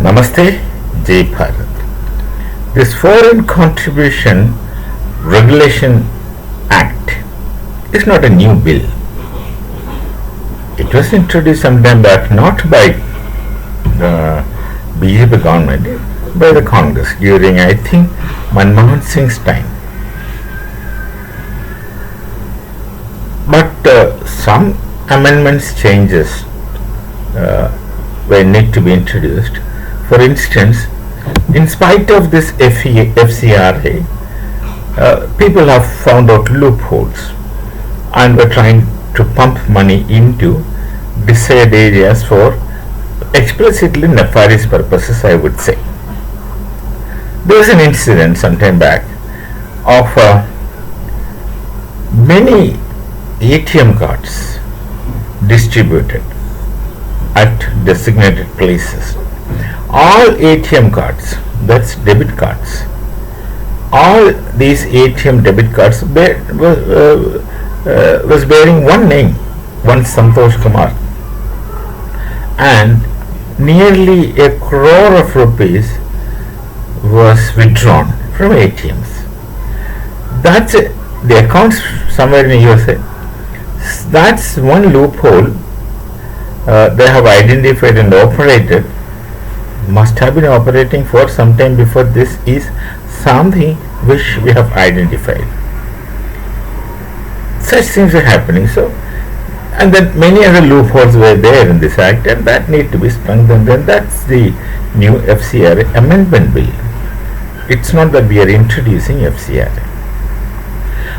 Namaste, Jai Bharat. This Foreign Contribution Regulation Act is not a new bill. It was introduced some time back, not by the BJP government, by the Congress during, I think, Manmohan Singh's time. But some amendments, changes were need to be introduced. For instance, in spite of this FCRA, people have found out loopholes and were trying to pump money into desired areas for explicitly nefarious purposes, I would say. There was an incident some time back of many ATM cards distributed at designated places. All ATM cards, that's debit cards, all these ATM debit cards was bearing one name, one Santosh Kumar, and nearly 1 crore of rupees was withdrawn from ATMs. That's it. The accounts somewhere in USA. That's one loophole they have identified and operated. Must have been operating for some time before this is something which we have identified. Such things are happening. So, and then many other loopholes were there in this act, and that need to be strengthened. And that's the new FCRA amendment bill. It's not that we are introducing FCRA.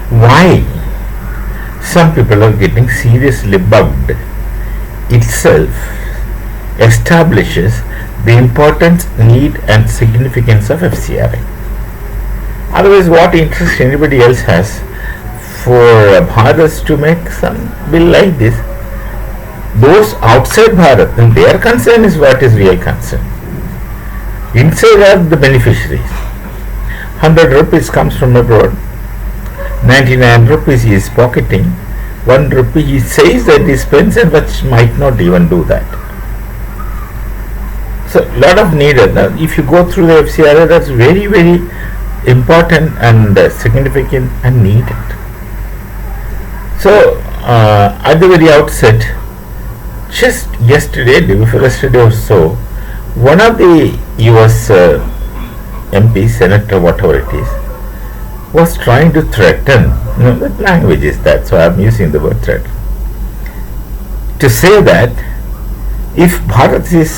Why some people are getting seriously bugged itself establishes the importance, need and significance of FCRA. Otherwise, what interest anybody else has for Bharat to make some bill like this? Those outside Bharat, and their concern is what is real concern. Inside are the beneficiaries. 100 rupees comes from abroad, 99 rupees he is pocketing, 1 rupee he says that he spends and which might not even do that. So, lot of needed. Now, if you go through the FCRA, that's very, very important and significant and needed. So, at the very outset, just yesterday, day before yesterday or so, one of the US MP, senator, whatever it is, was trying to threaten, the language is that, so I am using the word threat, to say that if Bharat is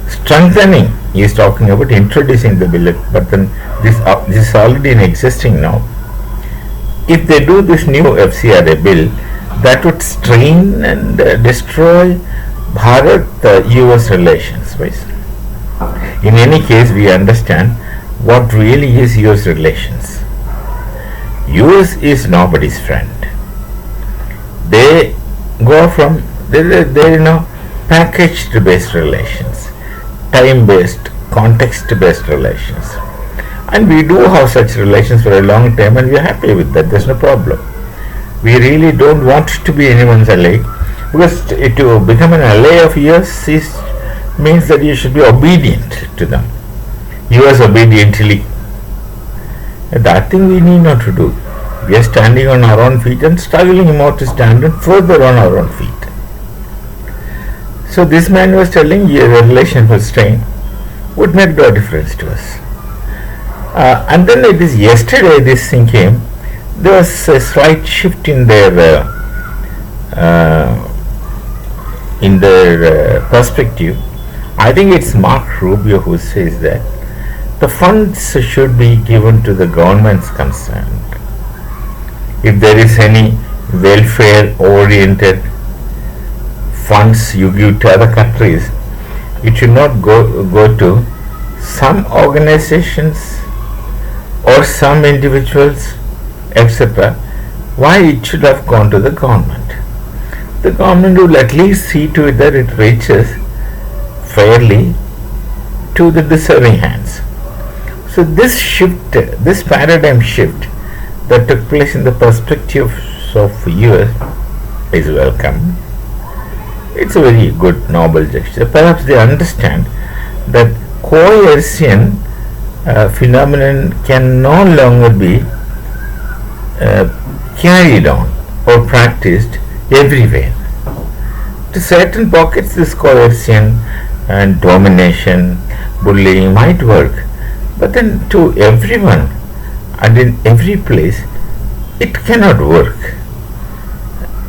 strengthening, he is talking about introducing the bill, but then this is already in existing now. If they do this new FCRA bill, that would strain and destroy Bharat-US relations. In any case, we understand what really is US relations. US is nobody's friend. They go from they're packaged based relations, time based, context based relations, and we do have such relations for a long time, and we are happy with that. There's no problem. We really don't want to be anyone's ally, because to become an ally of US means that you should be obedient to them. US obediently. That thing we need not to do. We are standing on our own feet and struggling more to stand further on our own feet. So this man was telling you the relation was strained would make no difference to us. And then it is yesterday this thing came. There was a slight shift in their perspective. I think it's Mark Rubio who says that the funds should be given to the governments concerned. If there is any welfare-oriented funds you give to other countries, it should not go to some organizations or some individuals, etc. Why it should have gone to the government? The government will at least see to it that it reaches fairly to the deserving hands. So this shift, this paradigm shift that took place in the perspective of US is welcome. It's a very good noble gesture. Perhaps they understand that coercion phenomenon can no longer be carried on or practiced everywhere. To certain pockets, this coercion and domination, bullying might work, but then to everyone and in every place, it cannot work.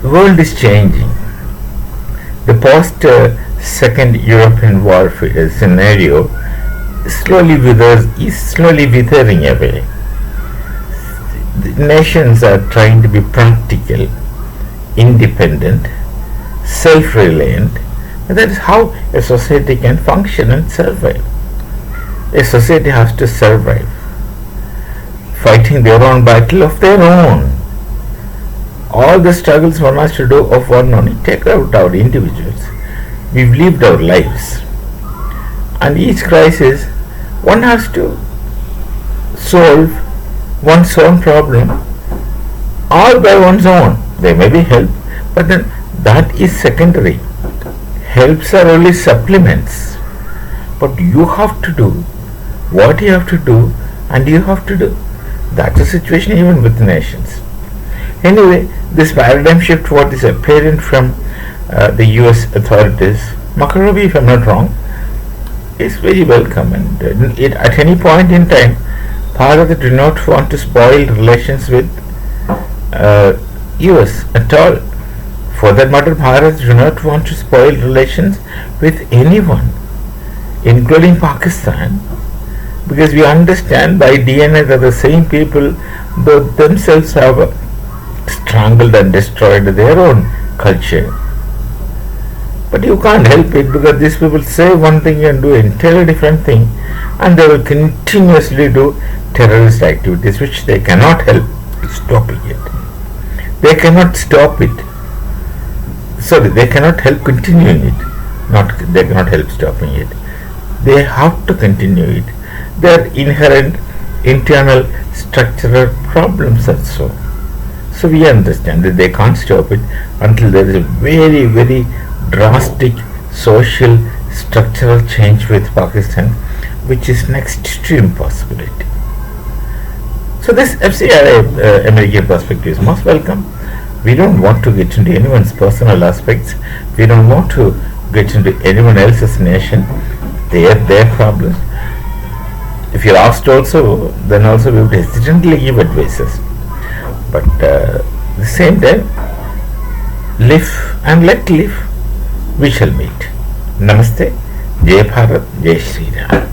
The world is changing. The post Second European War scenario is slowly withering away. The nations are trying to be practical, independent, self-reliant. That is how a society can function and survive. A society has to survive, fighting their own battle of their own. All the struggles one has to do of one only, take out our individuals. We've lived our lives, and each crisis one has to solve one's own problem all by one's own. There may be help, but then that is secondary. Helps are only supplements, but you have to do what you have to do, and you have to do. That's the situation even with nations. Anyway, this paradigm shift, what is apparent from the US authorities, Makarobi, if I'm not wrong, is very welcome, and at any point in time, Bharat do not want to spoil relations with US at all. For that matter, Bharat do not want to spoil relations with anyone, including Pakistan, because we understand by DNA that the same people themselves have strangled and destroyed their own culture. But you can't help it, because these people say one thing and do entirely different thing, and they will continuously do terrorist activities which they cannot help stopping it. They cannot stop it. Sorry, they cannot help continuing it. They cannot help stopping it. They have to continue it. There are inherent internal structural problems also. So we understand that they can't stop it until there is a very, very drastic social structural change with Pakistan, which is next to impossibility. So this FCRA American perspective is most welcome. We don't want to get into anyone's personal aspects. We don't want to get into anyone else's nation. They have their problems. If you're asked also, then also we would hesitantly give advices. But at the same time, live and let live. We shall meet. Namaste. Jai Bharat. Jai Shri Ram.